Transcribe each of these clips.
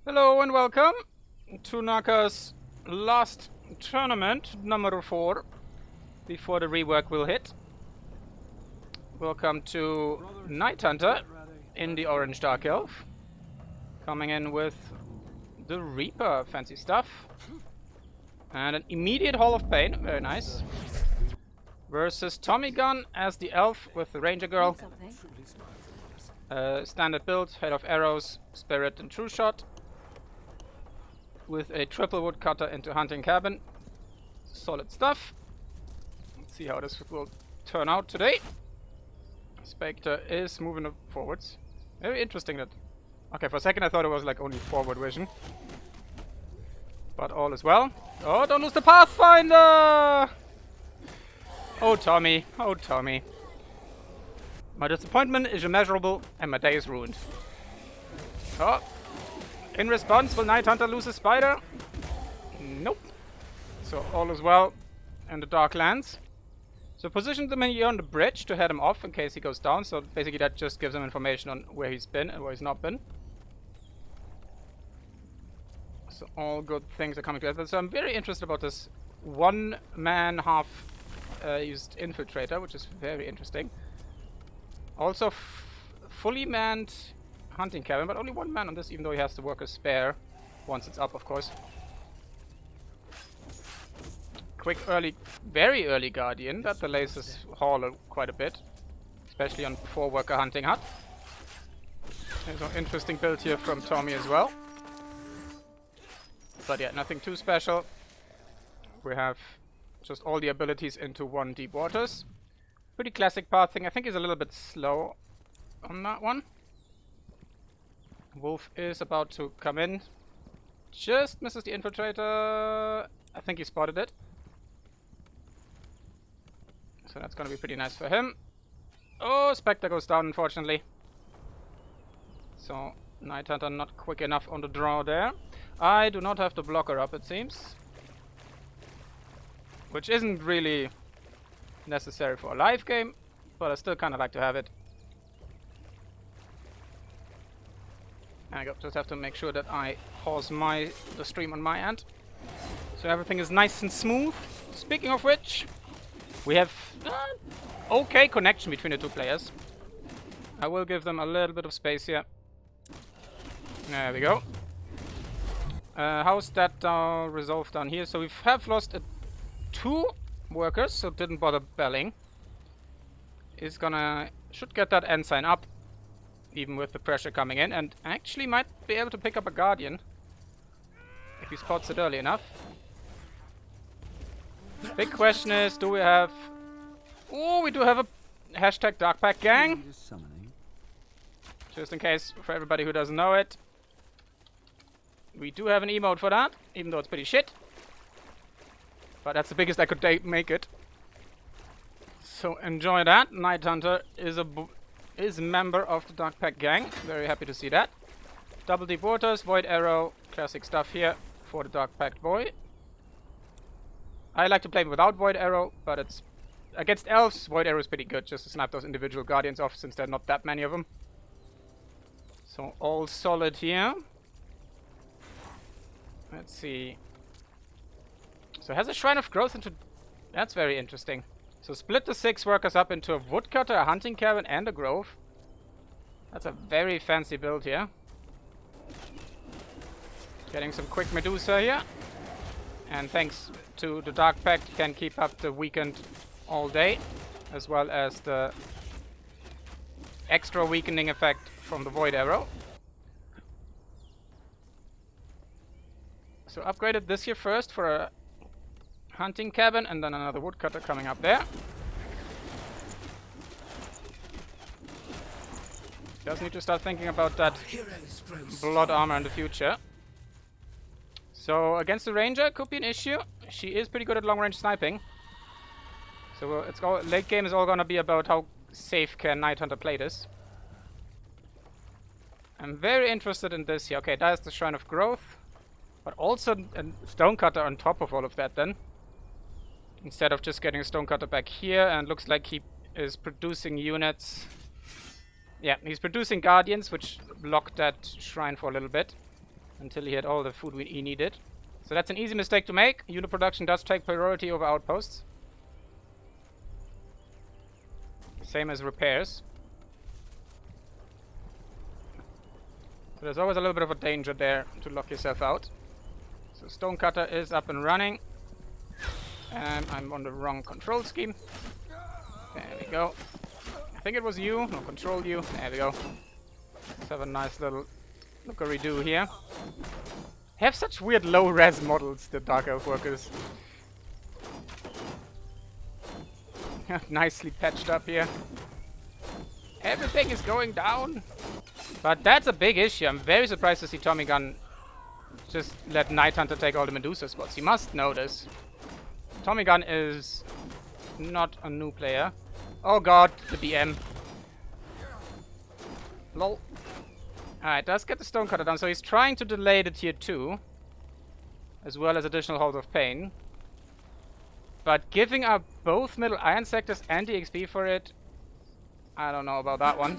Hello and welcome to Naka's last tournament, number 4, before the rework will hit. Welcome to Nighthunter in the Orange Dark Elf, coming in with the Reaper, fancy stuff, and an immediate Hall of Pain, very nice, versus Tommygun as the Elf with the Ranger Girl. Standard build, head of arrows, spirit and true shot, with a triple woodcutter into hunting cabin. Solid stuff. Let's see how this will turn out today. Spectre is moving forwards. Very interesting that... Okay, for a second I thought it was like only forward vision. But all is well. Oh, don't lose the Pathfinder! Oh, Tommy. Oh, Tommy. My disappointment is immeasurable and my day is ruined. Oh. In response, will Nighthunter lose his spider? Nope. So all is well in the Dark Lands. So position them here on the bridge to head him off in case he goes down. So basically that just gives him information on where he's been and where he's not been. So all good things are coming together. So I'm very interested about this one-man half used infiltrator, which is very interesting. Also fully manned hunting cabin, but only one man on this, even though he has to work a spare once it's up, of course. Quick early, very early Guardian. That delays his haul quite a bit, especially on 4-worker hunting hut. There's an interesting build here from Tommy as well. But yeah, nothing too special. We have just all the abilities into one deep waters. Pretty classic pathing. I think he's a little bit slow on that one. Wolf is about to come in. Just misses the infiltrator. I think he spotted it. So that's gonna be pretty nice for him. Oh, Spectre goes down, unfortunately. So, Nighthunter not quick enough on the draw there. I do not have the blocker up, it seems. Which isn't really necessary for a live game, but I still kind of like to have it. I just have to make sure that I pause the stream on my end, so everything is nice and smooth. Speaking of which, we have okay connection between the two players. I will give them a little bit of space here. There we go. How's that resolved down here? So we have lost 2 workers, so didn't bother belling. Should get that ensign up, even with the pressure coming in, and actually might be able to pick up a Guardian if he spots it early enough. Big question is, do we have... Oh, we do have a hashtag Darkpack gang. Just in case, for everybody who doesn't know it. We do have an emote for that, even though it's pretty shit. But that's the biggest I could make it. So enjoy that. Nighthunter is a member of the Darkpack gang. Very happy to see that. Double deep waters, void arrow, classic stuff here for the Darkpack boy. I like to play without void arrow, but it's against elves. Void arrow is pretty good, just to snap those individual guardians off, since there are not that many of them. So all solid here. Let's see. So it has a Shrine of Growth into... That's very interesting. So split the 6 workers up into a woodcutter, a hunting cabin, and a grove. That's a very fancy build here. Getting some quick Medusa here. And thanks to the Dark Pact, can keep up the weakened all day, as well as the extra weakening effect from the Void Arrow. So upgraded this here first for a hunting cabin, and then another woodcutter coming up there. Does need to start thinking about that blood armor in the future. So against the ranger could be an issue. She is pretty good at long range sniping. So late game is all gonna be about how safe can Nighthunter play this. I'm very interested in this here. Okay, that is the Shrine of Growth, but also a stonecutter on top of all of that then. Instead of just getting a stonecutter back here, and looks like he is producing units. Yeah, he's producing guardians, which blocked that shrine for a little bit. until he had all the food he needed. So that's an easy mistake to make. Unit production does take priority over outposts. Same as repairs. So there's always a little bit of a danger there to lock yourself out. So Stonecutter is up and running. And I'm on the wrong control scheme. There we go. I think it was you. No, control you. There we go. Let's have a nice little lookery-doo here. They have such weird low-res models, the Dark Elf workers. Nicely patched up here. Everything is going down. But that's a big issue. I'm very surprised to see Tommygun just let Nighthunter take all the Medusa spots. You must know this. Tommygun is not a new player. Oh god, the BM. Lol. Alright, let's get the Stonecutter down. So he's trying to delay the tier 2. As well as additional Halls of Pain. But giving up both middle iron sectors and the XP for it, I don't know about that one.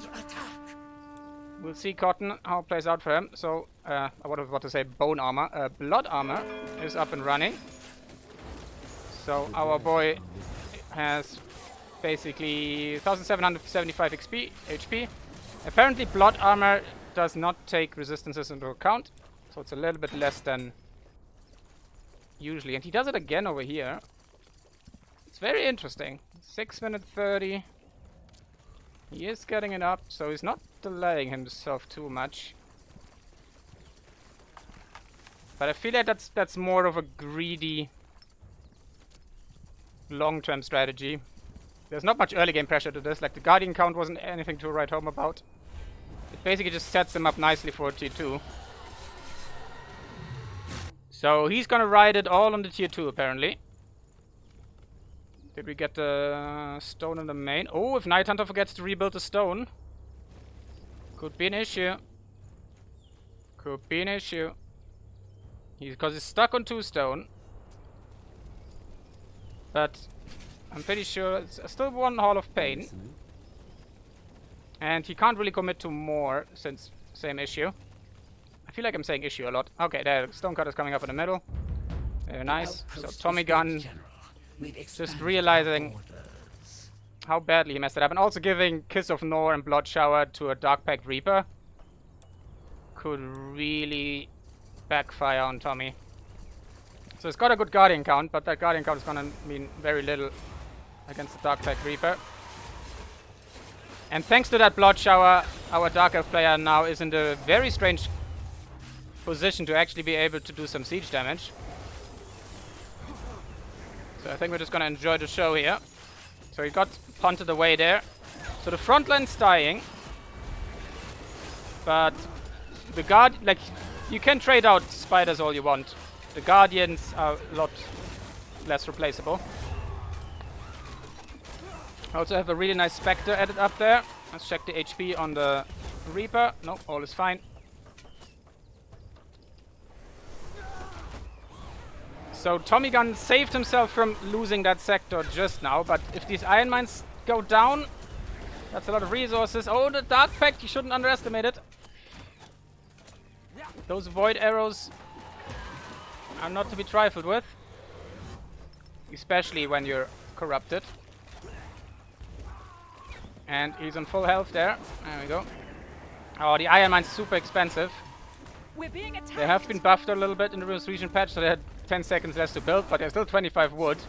We'll see Cotton, how it plays out for him. So, I was about to say bone armor. Blood armor is up and running. So our boy has basically 1775 HP. Apparently blood armor does not take resistances into account. So it's a little bit less than usually. And he does it again over here. It's very interesting. 6 minutes 30. He is getting it up, so he's not delaying himself too much. But I feel like that's more of a greedy long-term strategy. There's not much early game pressure to this. Like the Guardian count wasn't anything to write home about. It basically just sets him up nicely for tier 2. So he's gonna ride it all on the tier 2 apparently. Did we get the stone in the main? Oh, if Nighthunter forgets to rebuild the stone. Could be an issue. Could be an issue. Because he's stuck on 2 stone. But I'm pretty sure it's still 1 Hall of Pain. And he can't really commit to more since same issue. I feel like I'm saying issue a lot. Okay, there, Stonecutter's coming up in the middle. Very nice. So Tommygun just realizing how badly he messed it up. And also giving Kiss of Nor and Blood Shower to a Dark Pact Reaper could really backfire on Tommy. So it's got a good Guardian count, but that Guardian count is gonna mean very little against the Dark Pact Reaper. And thanks to that Blood Shower, our Dark Elf player now is in the very strange position to actually be able to do some siege damage. So I think we're just gonna enjoy the show here. So he got punted away there. So the front line's dying. But the guard, like, you can trade out spiders all you want. The Guardians are a lot less replaceable. I also have a really nice Spectre added up there. Let's check the HP on the Reaper. Nope, all is fine. So Tommygun saved himself from losing that sector just now, but if these iron mines go down, that's a lot of resources. Oh, the Dark Pact, you shouldn't underestimate it. Those void arrows are not to be trifled with. Especially when you're corrupted. And he's on full health there. There we go. Oh, the iron mine's super expensive. We're being attacked. They have been buffed a little bit in the region patch, so they had 10 seconds less to build, but there's still 25 wood.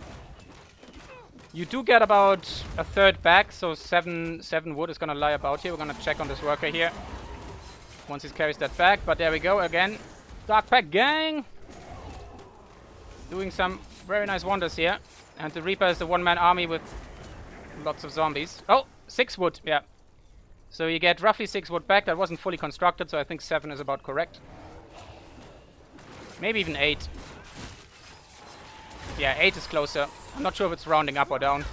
You do get about a third back, so 7 wood is gonna lie about here. We're gonna check on this worker here once he carries that back, but there we go again. Dark Pact gang doing some very nice wonders here. And the Reaper is the one-man army with lots of zombies. Oh, 6 wood, yeah. So you get roughly 6 wood back. That wasn't fully constructed, so I think 7 is about correct. Maybe even 8. Yeah, 8 is closer. I'm not sure if it's rounding up or down.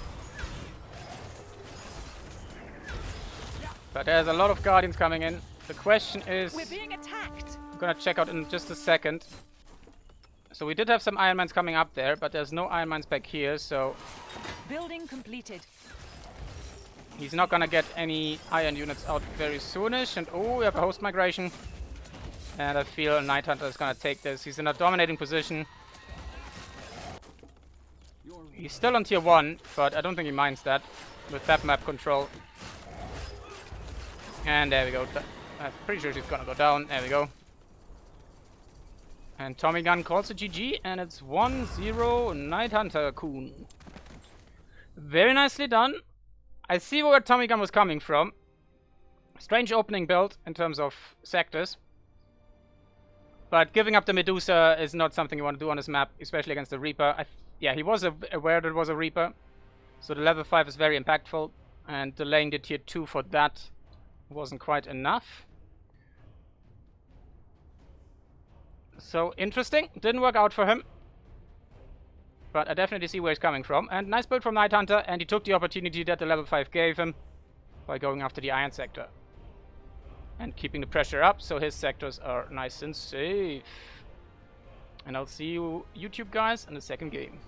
But there's a lot of Guardians coming in. The question is... We're being attacked. I'm gonna check out in just a second. So we did have some iron mines coming up there, but there's no iron mines back here, so... Building completed. He's not gonna get any iron units out very soonish. And oh, we have a host migration. And I feel Nighthunter is gonna take this. He's in a dominating position. He's still on tier 1, but I don't think he minds that with that map control. And there we go. I'm pretty sure she's gonna go down. There we go. And Tommygun calls it GG, and it's 1-0 Nighthunter-kun. Very nicely done. I see where Tommygun was coming from. Strange opening build in terms of sectors. But giving up the Medusa is not something you want to do on this map, especially against the Reaper. Yeah, he was aware that it was a Reaper. So the level 5 is very impactful. And delaying the tier 2 for that wasn't quite enough. So, interesting. Didn't work out for him. But I definitely see where he's coming from. And nice build from Nighthunter. And he took the opportunity that the level 5 gave him by going after the Iron sector. And keeping the pressure up so his sectors are nice and safe. And I'll see you YouTube guys in the second game.